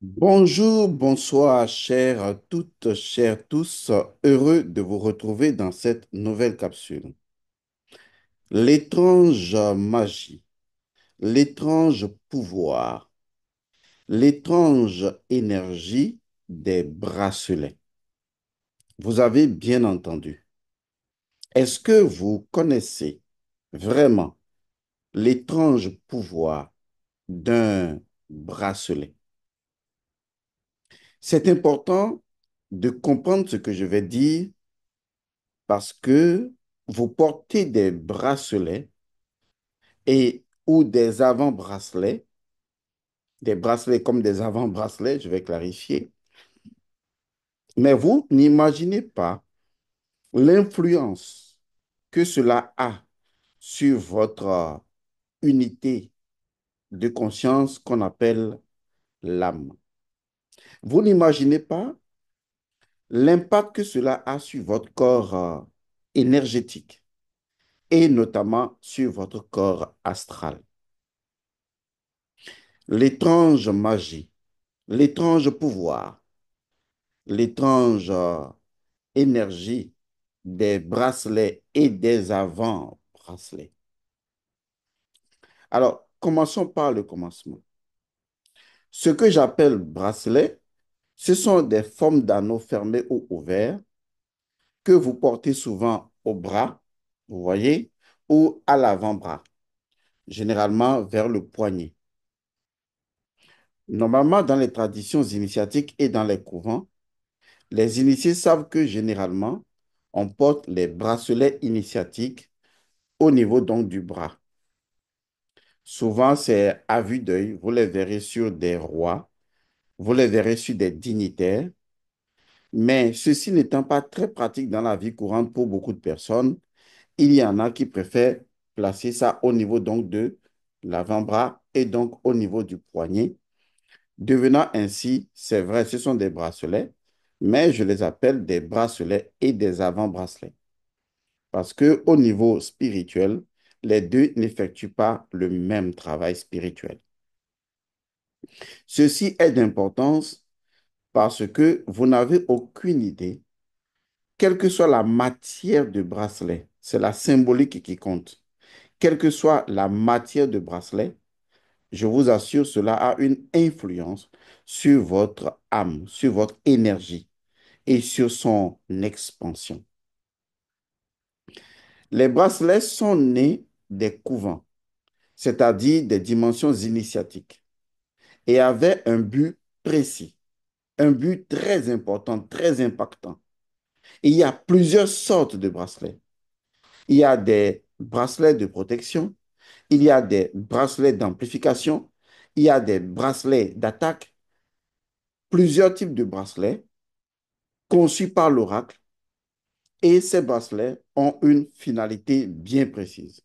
Bonjour, bonsoir, chères toutes, chers tous. Heureux de vous retrouver dans cette nouvelle capsule. L'étrange magie, l'étrange pouvoir, l'étrange énergie des bracelets. Vous avez bien entendu. Est-ce que vous connaissez vraiment l'étrange pouvoir d'un bracelet? C'est important de comprendre ce que je vais dire parce que vous portez des bracelets et ou des avant-bracelets, des bracelets comme des avant-bracelets, je vais clarifier, mais vous n'imaginez pas l'influence que cela a sur votre unité de conscience qu'on appelle l'âme. Vous n'imaginez pas l'impact que cela a sur votre corps énergétique et notamment sur votre corps astral. L'étrange magie, l'étrange pouvoir, l'étrange énergie des bracelets et des avant-bracelets. Alors, commençons par le commencement. Ce que j'appelle bracelets, ce sont des formes d'anneaux fermés ou ouverts que vous portez souvent au bras, vous voyez, ou à l'avant-bras, généralement vers le poignet. Normalement, dans les traditions initiatiques et dans les couvents, les initiés savent que généralement, on porte les bracelets initiatiques au niveau donc du bras. Souvent, c'est à vue d'œil. Vous les verrez sur des rois, vous les verrez sur des dignitaires. Mais ceci n'étant pas très pratique dans la vie courante pour beaucoup de personnes, il y en a qui préfèrent placer ça au niveau donc de l'avant-bras et donc au niveau du poignet, devenant ainsi, c'est vrai, ce sont des bracelets, mais je les appelle des bracelets et des avant-bracelets. Parce que au niveau spirituel, les deux n'effectuent pas le même travail spirituel. Ceci est d'importance parce que vous n'avez aucune idée, quelle que soit la matière de bracelet, c'est la symbolique qui compte. Quelle que soit la matière de bracelet, je vous assure, cela a une influence sur votre âme, sur votre énergie et sur son expansion. Les bracelets sont nés des couvents, c'est-à-dire des dimensions initiatiques, et avaient un but précis, un but très important, très impactant. Il y a plusieurs sortes de bracelets. Il y a des bracelets de protection, il y a des bracelets d'amplification, il y a des bracelets d'attaque, plusieurs types de bracelets conçus par l'oracle et ces bracelets ont une finalité bien précise.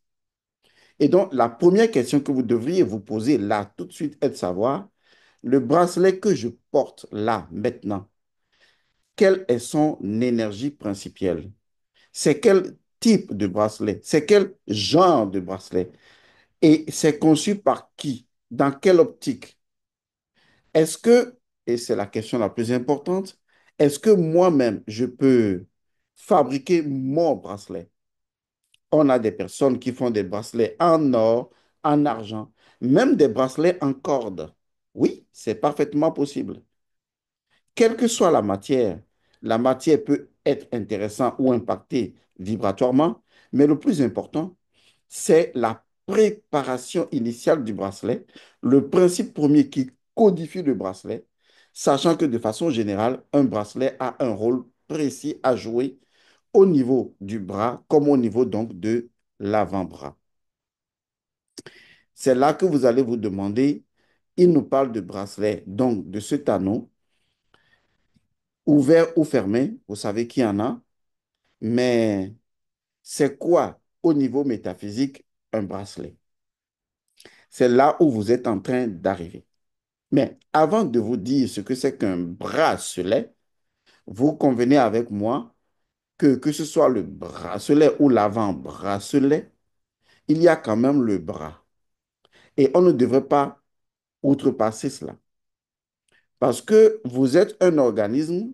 Et donc, la première question que vous devriez vous poser là tout de suite est de savoir, le bracelet que je porte là maintenant, quelle est son énergie principale? C'est quel type de bracelet? C'est quel genre de bracelet? Et c'est conçu par qui? Dans quelle optique? Est-ce que, et c'est la question la plus importante, est-ce que moi-même, je peux fabriquer mon bracelet? On a des personnes qui font des bracelets en or, en argent, même des bracelets en corde. Oui, c'est parfaitement possible. Quelle que soit la matière peut être intéressante ou impactée vibratoirement, mais le plus important, c'est la préparation initiale du bracelet, le principe premier qui codifie le bracelet, sachant que de façon générale, un bracelet a un rôle précis à jouer au niveau du bras comme au niveau donc de l'avant-bras. C'est là que vous allez vous demander, il nous parle de bracelet, donc de cet anneau, ouvert ou fermé, vous savez qu'il y en a, mais c'est quoi au niveau métaphysique un bracelet? C'est là où vous êtes en train d'arriver. Mais avant de vous dire ce que c'est qu'un bracelet, vous convenez avec moi que ce soit le bracelet ou l'avant-bracelet, il y a quand même le bras. Et on ne devrait pas outrepasser cela. Parce que vous êtes un organisme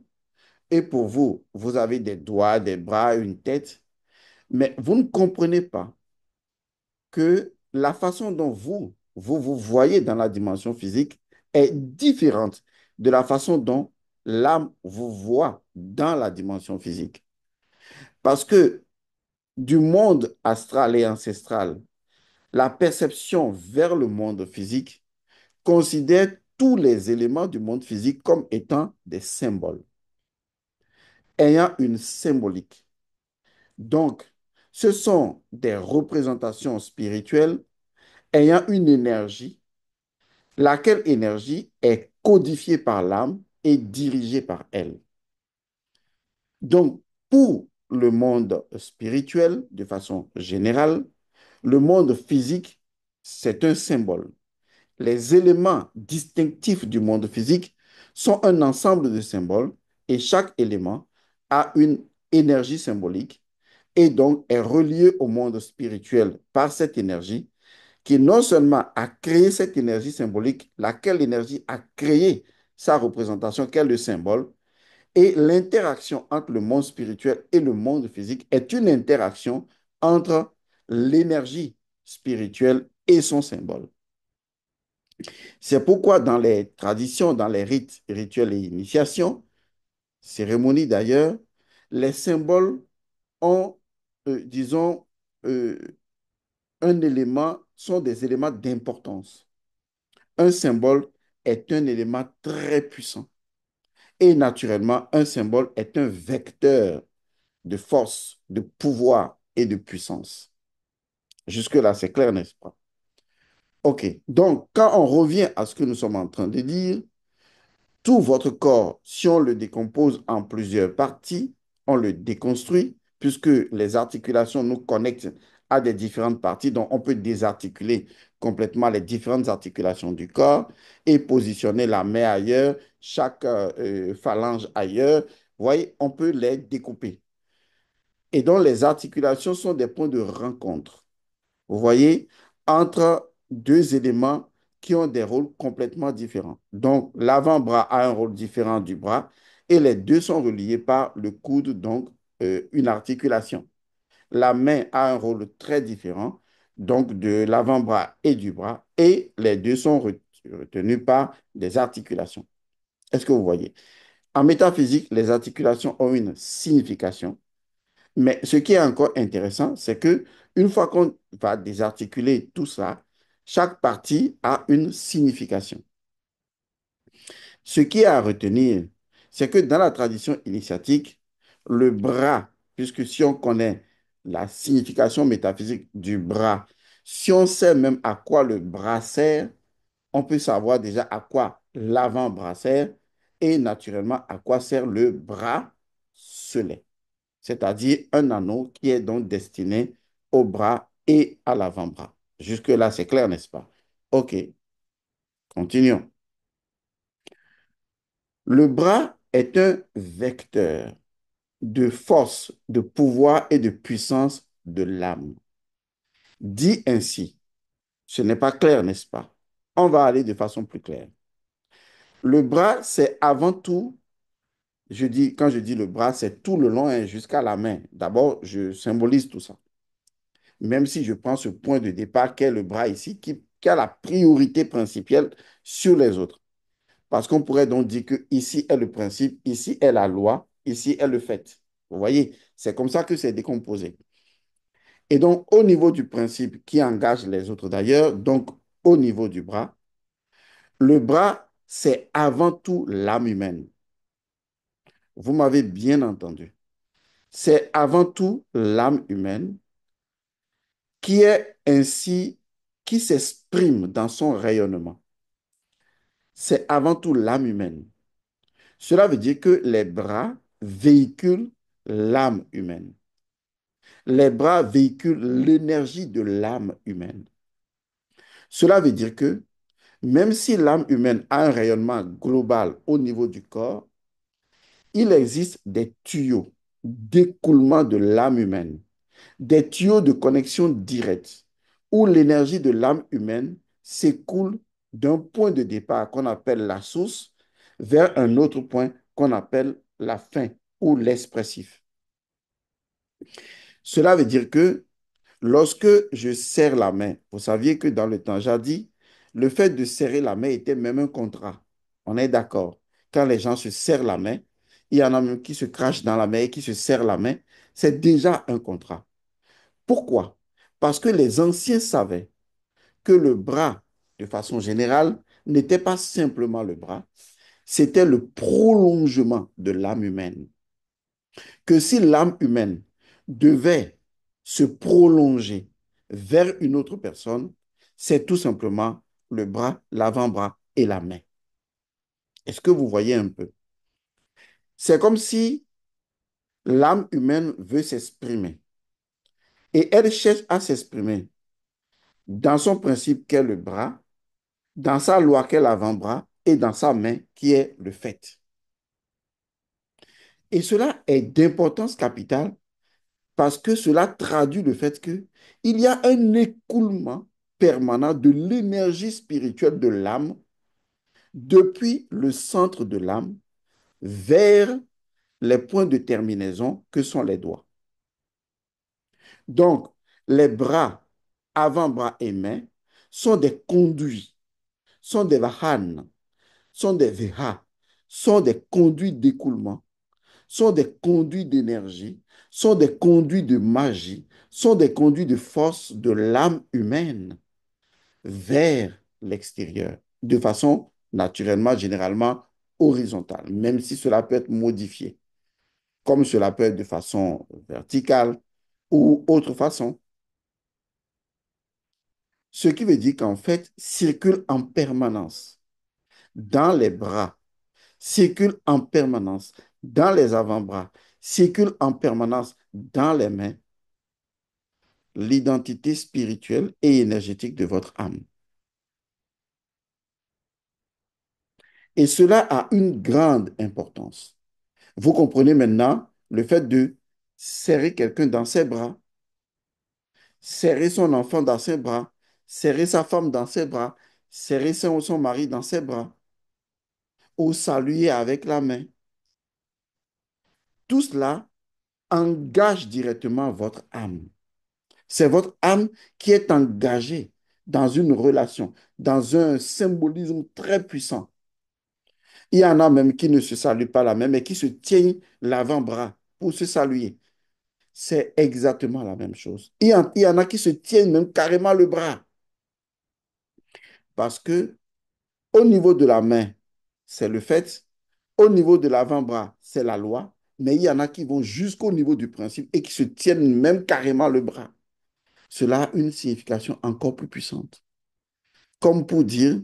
et pour vous, vous avez des doigts, des bras, une tête, mais vous ne comprenez pas que la façon dont vous voyez dans la dimension physique est différente de la façon dont l'âme vous voit dans la dimension physique. Parce que du monde astral et ancestral, la perception vers le monde physique considère tous les éléments du monde physique comme étant des symboles, ayant une symbolique. Donc, ce sont des représentations spirituelles ayant une énergie, laquelle énergie est codifiée par l'âme et dirigée par elle. Donc, pour le monde spirituel, de façon générale, le monde physique, c'est un symbole. Les éléments distinctifs du monde physique sont un ensemble de symboles et chaque élément a une énergie symbolique et donc est relié au monde spirituel par cette énergie qui non seulement a créé cette énergie symbolique, laquelle énergie a créé sa représentation, qu'est le symbole, et l'interaction entre le monde spirituel et le monde physique est une interaction entre l'énergie spirituelle et son symbole. C'est pourquoi dans les traditions, dans les rites, rituels et initiations, cérémonies d'ailleurs, les symboles ont, disons, euh, un élément, sont des éléments d'importance. Un symbole est un élément très puissant. Et naturellement, un symbole est un vecteur de force, de pouvoir et de puissance. Jusque-là, c'est clair, n'est-ce pas? OK. Donc, quand on revient à ce que nous sommes en train de dire, tout votre corps, si on le décompose en plusieurs parties, on le déconstruit, puisque les articulations nous connectent à des différentes parties, donc on peut désarticuler complètement les différentes articulations du corps et positionner la main ailleurs, chaque phalange ailleurs. Vous voyez, on peut les découper. Et donc les articulations sont des points de rencontre, vous voyez, entre deux éléments qui ont des rôles complètement différents. Donc, l'avant-bras a un rôle différent du bras et les deux sont reliés par le coude, donc une articulation. La main a un rôle très différent, donc de l'avant-bras et du bras, et les deux sont retenus par des articulations. Est-ce que vous voyez? En métaphysique, les articulations ont une signification. Mais ce qui est encore intéressant, c'est que une fois qu'on va désarticuler tout ça, chaque partie a une signification. Ce qui est à retenir, c'est que dans la tradition initiatique, le bras, puisque si on connaît la signification métaphysique du bras, si on sait même à quoi le bras sert, on peut savoir déjà à quoi l'avant-bras sert et naturellement à quoi sert le bracelet, c'est-à-dire un anneau qui est donc destiné au bras et à l'avant-bras. Jusque-là, c'est clair, n'est-ce pas? OK, continuons. Le bras est un vecteur de force, de pouvoir et de puissance de l'âme. Dit ainsi, ce n'est pas clair, n'est-ce pas? On va aller de façon plus claire. Le bras, c'est avant tout, quand je dis le bras, c'est tout le long hein, jusqu'à la main. D'abord, je symbolise tout ça. Même si je prends ce point de départ qu'est le bras ici, qui a la priorité principale sur les autres. Parce qu'on pourrait donc dire que ici est le principe, ici est la loi, ici est le fait. Vous voyez, c'est comme ça que c'est décomposé. Et donc, au niveau du principe qui engage les autres d'ailleurs, donc au niveau du bras, le bras, c'est avant tout l'âme humaine. Vous m'avez bien entendu. C'est avant tout l'âme humaine qui est ainsi, qui s'exprime dans son rayonnement. C'est avant tout l'âme humaine. Cela veut dire que les bras véhiculent l'âme humaine. Les bras véhiculent l'énergie de l'âme humaine. Cela veut dire que même si l'âme humaine a un rayonnement global au niveau du corps, il existe des tuyaux d'écoulement de l'âme humaine, des tuyaux de connexion directe où l'énergie de l'âme humaine s'écoule d'un point de départ qu'on appelle la source vers un autre point qu'on appelle la fin ou l'expressif. Cela veut dire que lorsque je serre la main, vous saviez que dans le temps jadis, le fait de serrer la main était même un contrat. On est d'accord. Quand les gens se serrent la main, il y en a même qui se crachent dans la main et qui se serrent la main. C'est déjà un contrat. Pourquoi? Parce que les anciens savaient que le bras, de façon générale, n'était pas simplement le bras, c'était le prolongement de l'âme humaine. Que si l'âme humaine devait se prolonger vers une autre personne, c'est tout simplement le bras, l'avant-bras et la main. Est-ce que vous voyez un peu? C'est comme si l'âme humaine veut s'exprimer et elle cherche à s'exprimer dans son principe qu'est le bras, dans sa loi qu'est l'avant-bras et dans sa main qui est le fait. Et cela est d'importance capitale parce que cela traduit le fait qu'il y a un écoulement permanent de l'énergie spirituelle de l'âme depuis le centre de l'âme vers les points de terminaison que sont les doigts. Donc, les bras, avant-bras et mains sont des conduits, sont des vahanas, sont des vihas, sont des conduits d'écoulement, sont des conduits d'énergie, sont des conduits de magie, sont des conduits de force de l'âme humaine vers l'extérieur, de façon naturellement, généralement horizontale, même si cela peut être modifié, comme cela peut être de façon verticale ou autre façon. Ce qui veut dire qu'en fait, circule en permanence dans les bras, circule en permanence dans les avant-bras, circule en permanence dans les mains, l'identité spirituelle et énergétique de votre âme. Et cela a une grande importance. Vous comprenez maintenant le fait de serrer quelqu'un dans ses bras, serrer son enfant dans ses bras, serrer sa femme dans ses bras, serrer son mari dans ses bras, ou saluer avec la main. Tout cela engage directement votre âme. C'est votre âme qui est engagée dans une relation, dans un symbolisme très puissant. Il y en a même qui ne se saluent pas la main, mais qui se tiennent l'avant-bras pour se saluer. C'est exactement la même chose. Il y en a qui se tiennent même carrément le bras parce que au niveau de la main, c'est le fait. Au niveau de l'avant-bras, c'est la loi. Mais il y en a qui vont jusqu'au niveau du principe et qui se tiennent même carrément le bras. Cela a une signification encore plus puissante. Comme pour dire,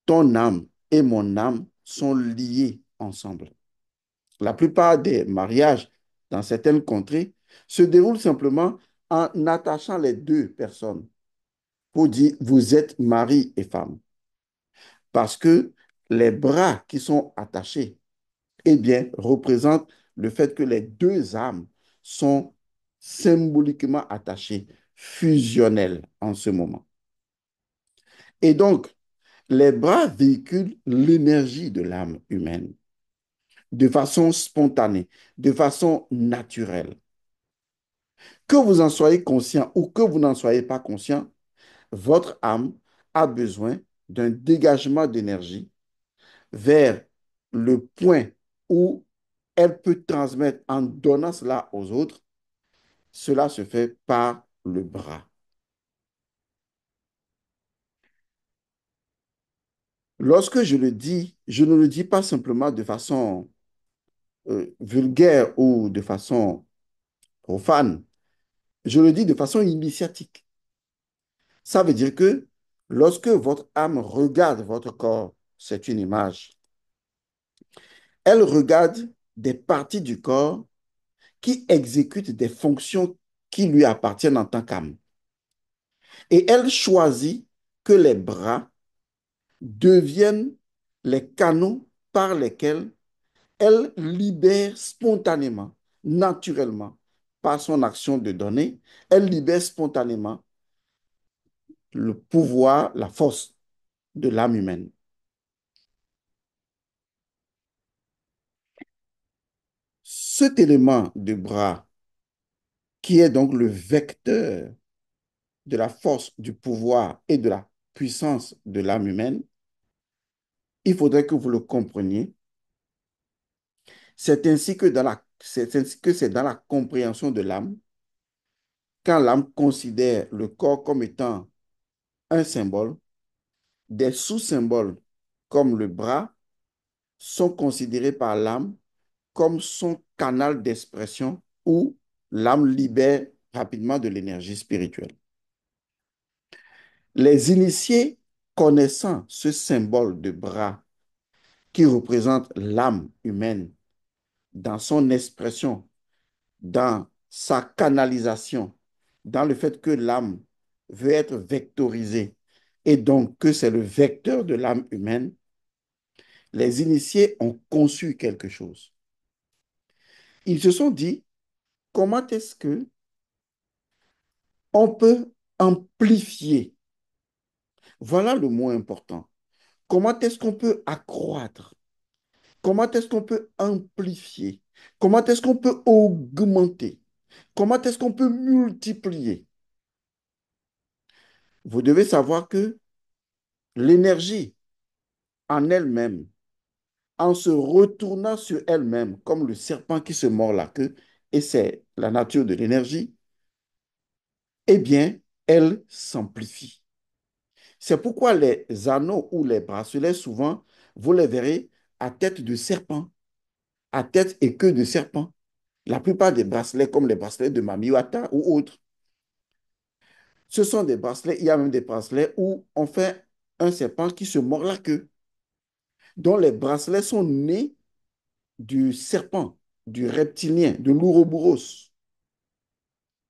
ton âme et mon âme sont liés ensemble. La plupart des mariages dans certaines contrées se déroulent simplement en attachant les deux personnes pour dire, vous êtes mari et femme. Parce que les bras qui sont attachés, eh bien, représentent le fait que les deux âmes sont symboliquement attachées, fusionnelles en ce moment. Et donc, les bras véhiculent l'énergie de l'âme humaine de façon spontanée, de façon naturelle. Que vous en soyez conscient ou que vous n'en soyez pas conscient, votre âme a besoin d'un dégagement d'énergie vers le point où elle peut transmettre en donnant cela aux autres. Cela se fait par le bras. Lorsque je le dis, je ne le dis pas simplement de façon vulgaire ou de façon profane. Je le dis de façon initiatique. Ça veut dire que lorsque votre âme regarde votre corps, c'est une image. Elle regarde des parties du corps qui exécutent des fonctions qui lui appartiennent en tant qu'âme. Et elle choisit que les bras deviennent les canaux par lesquels elle libère spontanément, naturellement, par son action de donner, elle libère spontanément le pouvoir, la force de l'âme humaine. cet élément de bras, qui est donc le vecteur de la force, du pouvoir et de la puissance de l'âme humaine, il faudrait que vous le compreniez. C'est ainsi que c'est dans la compréhension de l'âme, quand l'âme considère le corps comme étant un symbole, des sous-symboles comme le bras sont considérés par l'âme comme son canal d'expression où l'âme libère rapidement de l'énergie spirituelle. Les initiés, connaissant ce symbole de bras qui représente l'âme humaine dans son expression, dans sa canalisation, dans le fait que l'âme veut être vectorisée et donc que c'est le vecteur de l'âme humaine, les initiés ont conçu quelque chose. Ils se sont dit, comment est-ce que on peut amplifier? Voilà le mot important. Comment est-ce qu'on peut accroître? Comment est-ce qu'on peut amplifier? Comment est-ce qu'on peut augmenter? Comment est-ce qu'on peut multiplier? Vous devez savoir que l'énergie en elle-même, en se retournant sur elle-même, comme le serpent qui se mord la queue, et c'est la nature de l'énergie, eh bien, elle s'amplifie. C'est pourquoi les anneaux ou les bracelets, souvent, vous les verrez à tête de serpent, à tête et queue de serpent. La plupart des bracelets, comme les bracelets de Mami Wata ou autres, ce sont des bracelets, il y a même des bracelets où on fait un serpent qui se mord la queue, dont les bracelets sont nés du serpent, du reptilien, de l'ouroboros.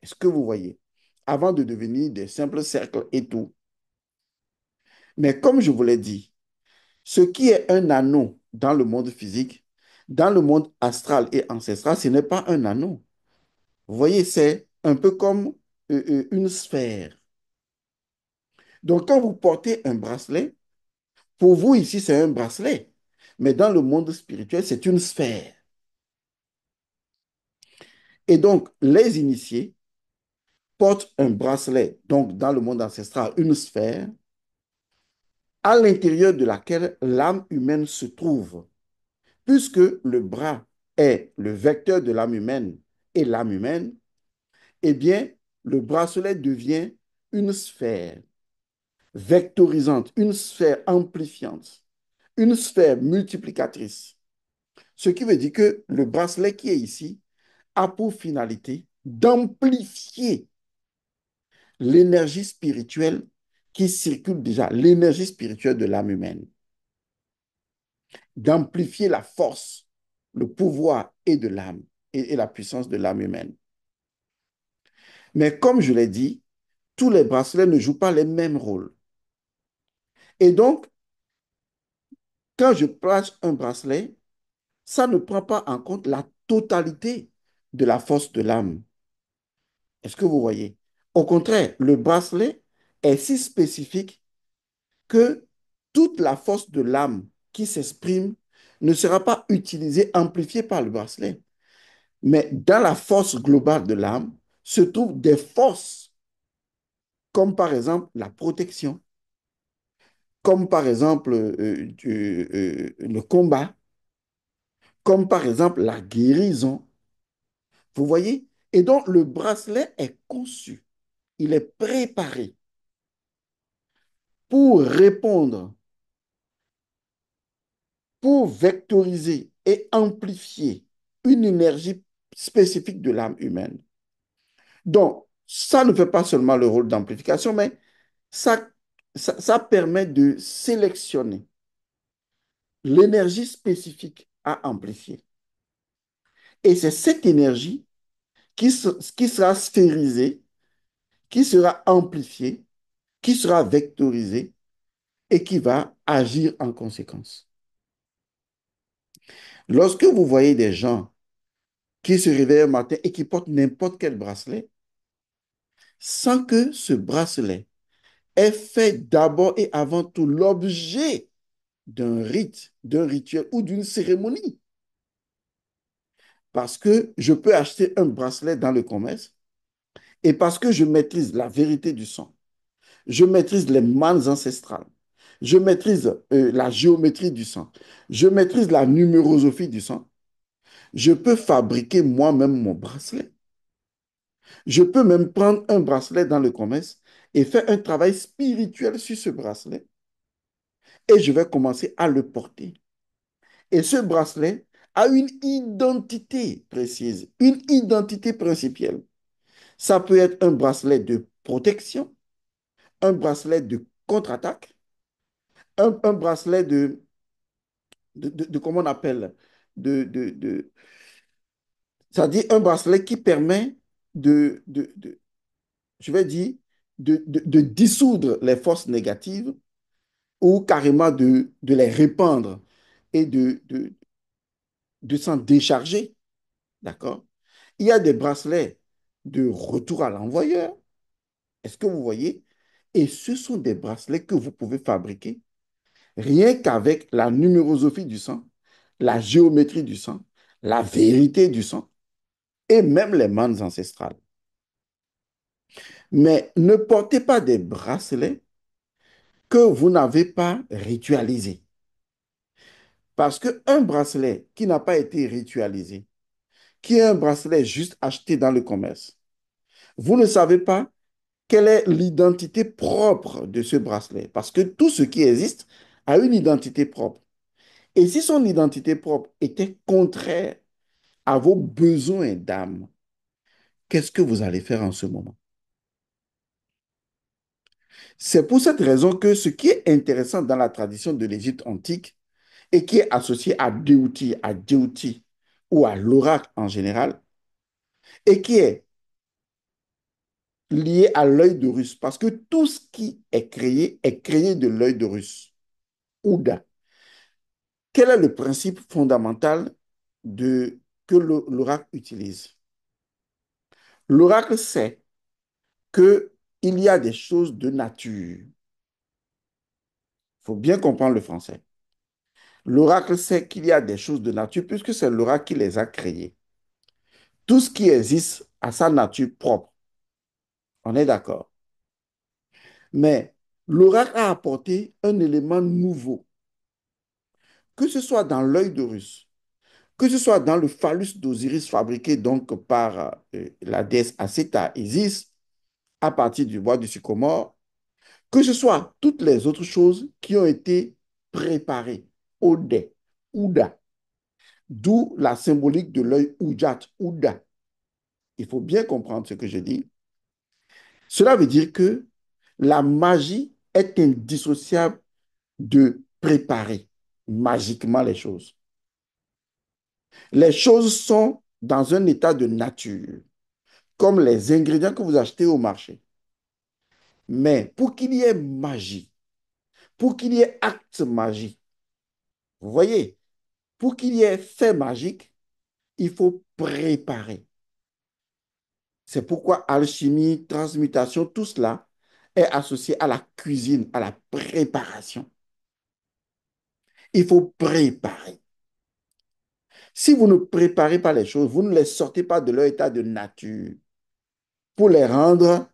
Est-ce que vous voyez? Avant de devenir des simples cercles et tout. Mais comme je vous l'ai dit, ce qui est un anneau dans le monde physique, dans le monde astral et ancestral, ce n'est pas un anneau. Vous voyez, c'est un peu comme une sphère. Donc, quand vous portez un bracelet, pour vous ici, c'est un bracelet. Mais dans le monde spirituel, c'est une sphère. Et donc, les initiés portent un bracelet, donc dans le monde ancestral, une sphère, à l'intérieur de laquelle l'âme humaine se trouve. Puisque le bras est le vecteur de l'âme humaine et l'âme humaine, eh bien, le bracelet devient une sphère vectorisante, une sphère amplifiante, une sphère multiplicatrice. Ce qui veut dire que le bracelet qui est ici a pour finalité d'amplifier l'énergie spirituelle qui circule déjà, l'énergie spirituelle de l'âme humaine, d'amplifier la force, le pouvoir et de l'âme et la puissance de l'âme humaine. Mais comme je l'ai dit, tous les bracelets ne jouent pas les mêmes rôles. Et donc, quand je place un bracelet, ça ne prend pas en compte la totalité de la force de l'âme. Est-ce que vous voyez? Au contraire, le bracelet est si spécifique que toute la force de l'âme qui s'exprime ne sera pas utilisée, amplifiée par le bracelet. Mais dans la force globale de l'âme se trouvent des forces comme par exemple la protection, comme par exemple le combat, comme par exemple la guérison. Vous voyez? Et donc le bracelet est conçu, il est préparé pour répondre, pour vectoriser et amplifier une énergie spécifique de l'âme humaine. Donc, ça ne fait pas seulement le rôle d'amplification, mais ça, ça permet de sélectionner l'énergie spécifique à amplifier. Et c'est cette énergie qui sera sphérisée, qui sera amplifiée, qui sera vectorisée et qui va agir en conséquence. Lorsque vous voyez des gens qui se réveillent un matin et qui portent n'importe quel bracelet, sans que ce bracelet ait fait d'abord et avant tout l'objet d'un rite, d'un rituel ou d'une cérémonie. Parce que je peux acheter un bracelet dans le commerce et parce que je maîtrise la vérité du sang, je maîtrise les mannes ancestrales, je maîtrise la géométrie du sang, je maîtrise la numérosophie du sang, je peux fabriquer moi-même mon bracelet. Je peux même prendre un bracelet dans le commerce et faire un travail spirituel sur ce bracelet et je vais commencer à le porter. Et ce bracelet a une identité précise, une identité principielle. Ça peut être un bracelet de protection, un bracelet de contre-attaque, un bracelet de comment on appelle, de c'est-à-dire un bracelet qui permet je vais dire, de dissoudre les forces négatives ou carrément de les répandre et de s'en décharger. D'accord? Il y a des bracelets de retour à l'envoyeur. Est-ce que vous voyez? Et ce sont des bracelets que vous pouvez fabriquer rien qu'avec la numérosophie du sang, la géométrie du sang, la vérité du sang et même les mannes ancestrales. Mais ne portez pas des bracelets que vous n'avez pas ritualisés. Parce qu'un bracelet qui n'a pas été ritualisé, qui est un bracelet juste acheté dans le commerce, vous ne savez pas quelle est l'identité propre de ce bracelet. Parce que tout ce qui existe a une identité propre. Et si son identité propre était contraire à vos besoins d'âme, qu'est-ce que vous allez faire en ce moment? C'est pour cette raison que ce qui est intéressant dans la tradition de l'Égypte antique et qui est associé à Déouti ou à l'oracle en général, et qui lié à l'œil d'Horus, parce que tout ce qui est créé de l'œil d'Horus, Ouda. Quel est le principe fondamental que l'oracle utilise? L'oracle sait qu'il y a des choses de nature. Il faut bien comprendre le français. L'oracle sait qu'il y a des choses de nature puisque c'est l'oracle qui les a créées. Tout ce qui existe a sa nature propre. On est d'accord. Mais l'oracle a apporté un élément nouveau, que ce soit dans l'œil d'Horus, que ce soit dans le phallus d'Osiris fabriqué donc par la déesse Acéta Isis à partir du bois du sycomore, que ce soit toutes les autres choses qui ont été préparées, Odé, Ouda, d'où la symbolique de l'œil Oujat, Ouda. Il faut bien comprendre ce que je dis. Cela veut dire que la magie est indissociable de préparer magiquement les choses. Les choses sont dans un état de nature, comme les ingrédients que vous achetez au marché. Mais pour qu'il y ait magie, pour qu'il y ait acte magique, vous voyez, pour qu'il y ait fait magique, il faut préparer. C'est pourquoi alchimie, transmutation, tout cela est associé à la cuisine, à la préparation. Il faut préparer. Si vous ne préparez pas les choses, vous ne les sortez pas de leur état de nature pour les rendre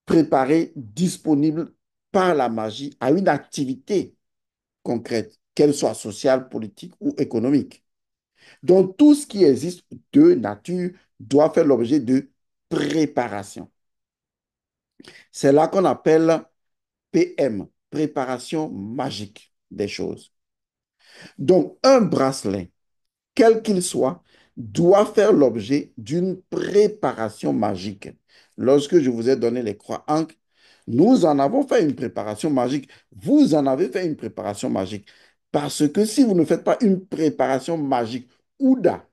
préparés, disponibles par la magie à une activité concrète, qu'elle soit sociale, politique ou économique. Donc, tout ce qui existe de nature doit faire l'objet de préparation. C'est là qu'on appelle PM, préparation magique des choses. Donc, un bracelet, quel qu'il soit, doit faire l'objet d'une préparation magique. Lorsque je vous ai donné les croix ancres, nous en avons fait une préparation magique. Vous en avez fait une préparation magique. Parce que si vous ne faites pas une préparation magique, Ouda,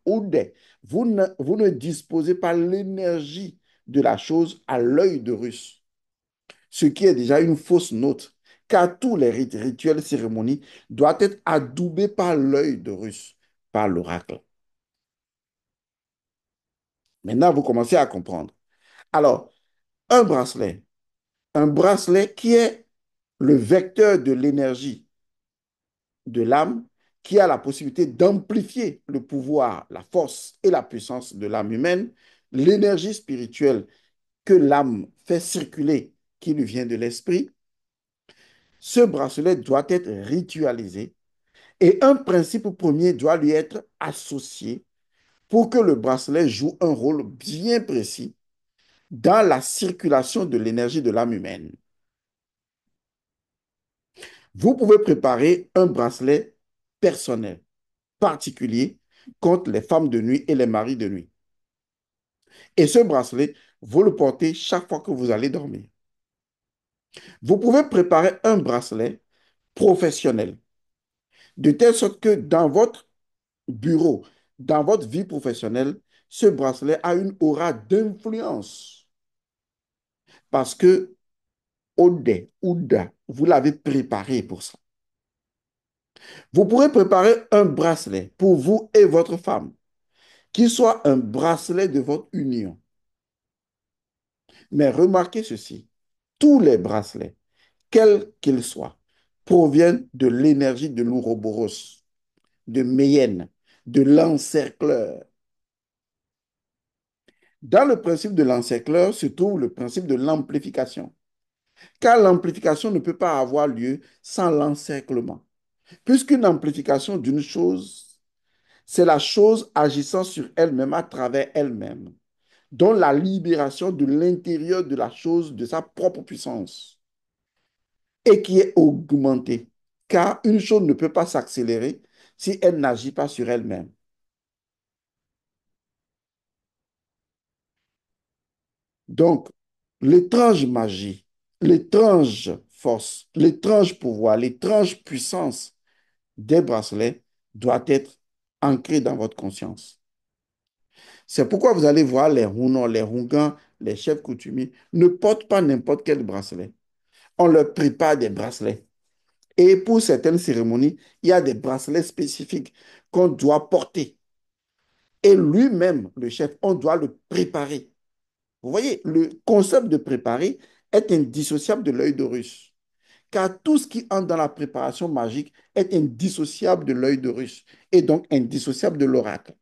vous ne disposez pas l'énergie de la chose à l'œil de Russe, ce qui est déjà une fausse note, car tous les rituels, cérémonies doivent être adoubés par l'œil de Russe, par l'oracle. Maintenant, vous commencez à comprendre. Alors, un un bracelet qui est le vecteur de l'énergie de l'âme, qui a la possibilité d'amplifier le pouvoir, la force et la puissance de l'âme humaine, l'énergie spirituelle que l'âme fait circuler, qui lui vient de l'esprit. Ce bracelet doit être ritualisé et un principe premier doit lui être associé pour que le bracelet joue un rôle bien précis dans la circulation de l'énergie de l'âme humaine. Vous pouvez préparer un bracelet personnel, particulier, contre les femmes de nuit et les maris de nuit. Et ce bracelet, vous le portez chaque fois que vous allez dormir. Vous pouvez préparer un bracelet professionnel, de telle sorte que dans votre bureau, dans votre vie professionnelle, ce bracelet a une aura d'influence parce que Ode, Ouda, vous l'avez préparé pour ça. Vous pourrez préparer un bracelet pour vous et votre femme, qui soit un bracelet de votre union. Mais remarquez ceci, tous les bracelets, quels qu'ils soient, proviennent de l'énergie de l'Ouroboros, de Méyenne, de l'encercleur. Dans le principe de l'encercleur se trouve le principe de l'amplification, car l'amplification ne peut pas avoir lieu sans l'encerclement. Puisqu'une amplification d'une chose, c'est la chose agissant sur elle-même à travers elle-même, dont la libération de l'intérieur de la chose de sa propre puissance et qui est augmentée, car une chose ne peut pas s'accélérer si elle n'agit pas sur elle-même. Donc, l'étrange magie, l'étrange force, l'étrange pouvoir, l'étrange puissance des bracelets doit être ancré dans votre conscience. C'est pourquoi vous allez voir les Hunon, les Rougans, les chefs coutumiers ne portent pas n'importe quel bracelet. On leur prépare des bracelets. Et pour certaines cérémonies, il y a des bracelets spécifiques qu'on doit porter. Et lui-même, le chef, on doit le préparer. Vous voyez, le concept de préparer est indissociable de l'œil d'Horus. Car tout ce qui entre dans la préparation magique est indissociable de l'œil d'Horus et donc indissociable de l'oracle.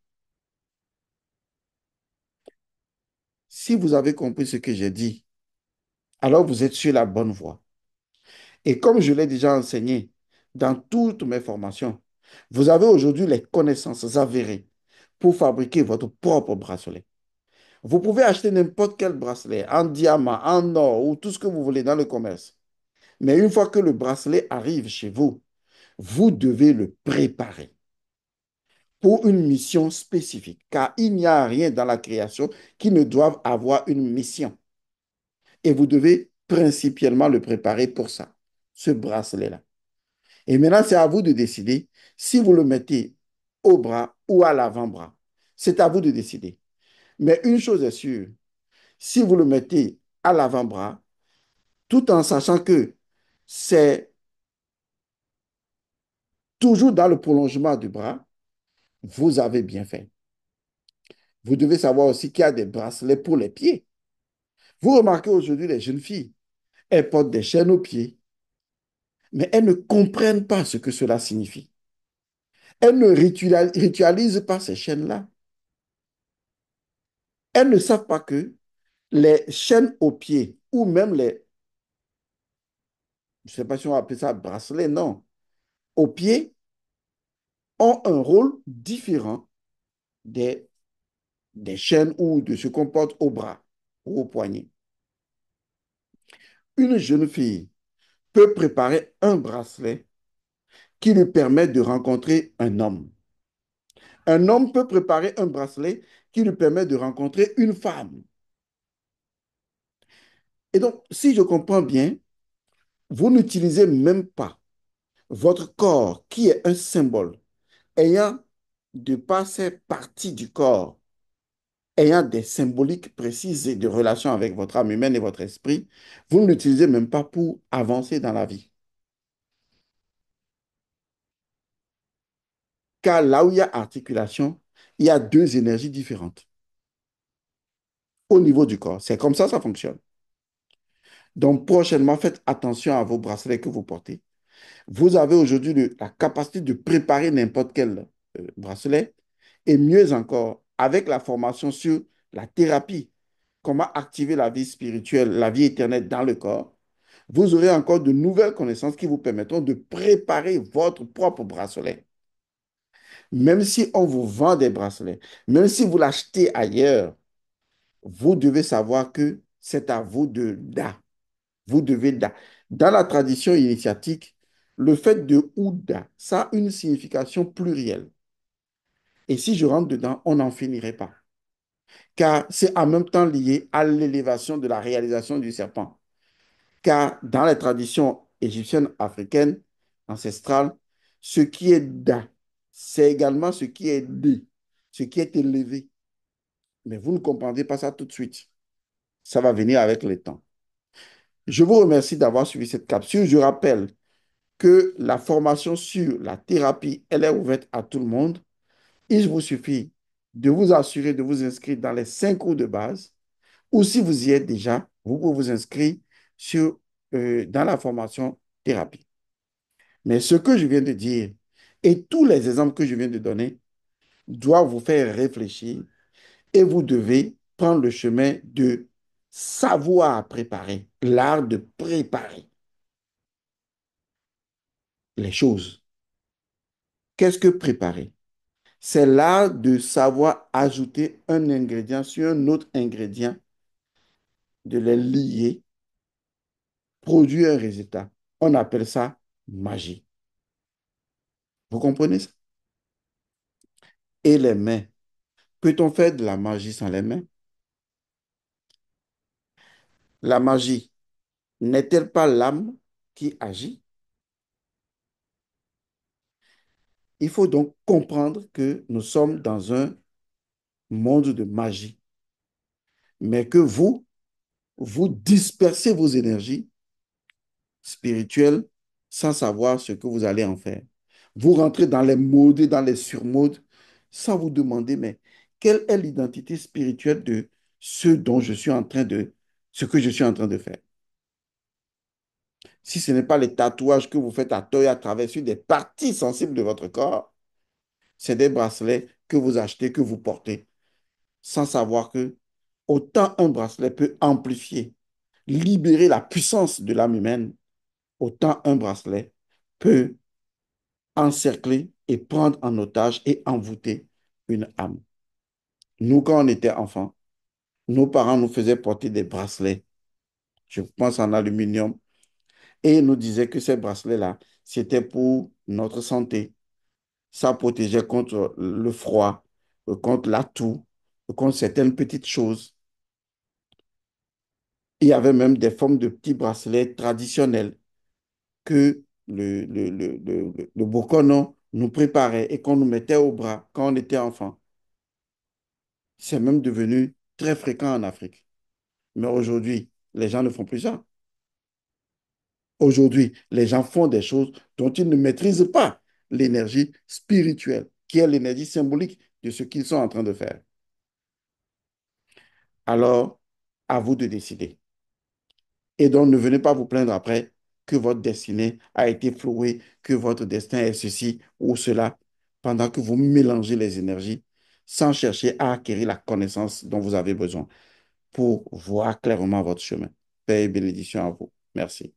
Si vous avez compris ce que j'ai dit, alors vous êtes sur la bonne voie. Et comme je l'ai déjà enseigné dans toutes mes formations, vous avez aujourd'hui les connaissances avérées pour fabriquer votre propre bracelet. Vous pouvez acheter n'importe quel bracelet en diamant, en or ou tout ce que vous voulez dans le commerce. Mais une fois que le bracelet arrive chez vous, vous devez le préparer pour une mission spécifique, car il n'y a rien dans la création qui ne doive avoir une mission. Et vous devez principalement le préparer pour ça, ce bracelet-là. Et maintenant, c'est à vous de décider si vous le mettez au bras ou à l'avant-bras. C'est à vous de décider. Mais une chose est sûre, si vous le mettez à l'avant-bras, tout en sachant que c'est toujours dans le prolongement du bras, vous avez bien fait. Vous devez savoir aussi qu'il y a des bracelets pour les pieds. Vous remarquez aujourd'hui les jeunes filles, elles portent des chaînes aux pieds, mais elles ne comprennent pas ce que cela signifie. Elles ne ritualisent pas ces chaînes-là. Elles ne savent pas que les chaînes aux pieds ou même les, je ne sais pas si on va appeler ça bracelet, non, aux pieds ont un rôle différent des, des chaînes ou de ce qu'on porte au bras ou au poignet. Une jeune fille peut préparer un bracelet qui lui permet de rencontrer un homme. Un homme peut préparer un bracelet qui lui permet de rencontrer une femme. Et donc, si je comprends bien, vous n'utilisez même pas votre corps, qui est un symbole, ayant de par ces parties du corps, ayant des symboliques précises et de relations avec votre âme humaine et votre esprit, vous ne l'utilisez même pas pour avancer dans la vie. Car là où il y a articulation, il y a deux énergies différentes au niveau du corps. C'est comme ça fonctionne. Donc, prochainement, faites attention à vos bracelets que vous portez. Vous avez aujourd'hui la capacité de préparer n'importe quel bracelet. Et mieux encore, avec la formation sur la thérapie, comment activer la vie spirituelle, la vie éternelle dans le corps, vous aurez encore de nouvelles connaissances qui vous permettront de préparer votre propre bracelet. Même si on vous vend des bracelets, même si vous l'achetez ailleurs, vous devez savoir que c'est à vous de da. Vous devez da. Dans la tradition initiatique, le fait de Ouda, ça a une signification plurielle. Et si je rentre dedans, on n'en finirait pas. Car c'est en même temps lié à l'élévation de la réalisation du serpent. Car dans les traditions égyptiennes, africaines, ancestrales, ce qui est da, c'est également ce qui est dé, ce qui est élevé. Mais vous ne comprendrez pas ça tout de suite. Ça va venir avec le temps. Je vous remercie d'avoir suivi cette capsule. Je rappelle que la formation sur la thérapie, elle est ouverte à tout le monde. Il vous suffit de vous assurer de vous inscrire dans les 5 cours de base. Ou si vous y êtes déjà, vous pouvez vous inscrire dans la formation thérapie. Mais ce que je viens de dire et tous les exemples que je viens de donner doivent vous faire réfléchir et vous devez prendre le chemin de savoir préparer, l'art de préparer les choses. Qu'est-ce que préparer? C'est l'art de savoir ajouter un ingrédient sur un autre ingrédient, de les lier, produire un résultat. On appelle ça magie. Vous comprenez ça? Et les mains. Peut-on faire de la magie sans les mains? La magie n'est-elle pas l'âme qui agit? Il faut donc comprendre que nous sommes dans un monde de magie, mais que vous dispersez vos énergies spirituelles sans savoir ce que vous allez en faire. Vous rentrez dans les modes et dans les surmodes sans vous demander, mais quelle est l'identité spirituelle de ce que je suis en train de faire? Si ce n'est pas les tatouages que vous faites à tort et à travers sur des parties sensibles de votre corps, c'est des bracelets que vous achetez, que vous portez, sans savoir que autant un bracelet peut amplifier, libérer la puissance de l'âme humaine, autant un bracelet peut encercler et prendre en otage et envoûter une âme. Nous, quand on était enfants, nos parents nous faisaient porter des bracelets, je pense en aluminium, et ils nous disaient que ces bracelets-là, c'était pour notre santé. Ça protégeait contre le froid, contre la toux, contre certaines petites choses. Il y avait même des formes de petits bracelets traditionnels que le Bokono nous préparait et qu'on nous mettait au bras quand on était enfant. C'est même devenu très fréquent en Afrique. Mais aujourd'hui, les gens ne font plus ça. Aujourd'hui, les gens font des choses dont ils ne maîtrisent pas l'énergie spirituelle, qui est l'énergie symbolique de ce qu'ils sont en train de faire. Alors, à vous de décider. Et donc, ne venez pas vous plaindre après que votre destinée a été flouée, que votre destin est ceci ou cela, pendant que vous mélangez les énergies sans chercher à acquérir la connaissance dont vous avez besoin pour voir clairement votre chemin. Paix et bénédiction à vous. Merci.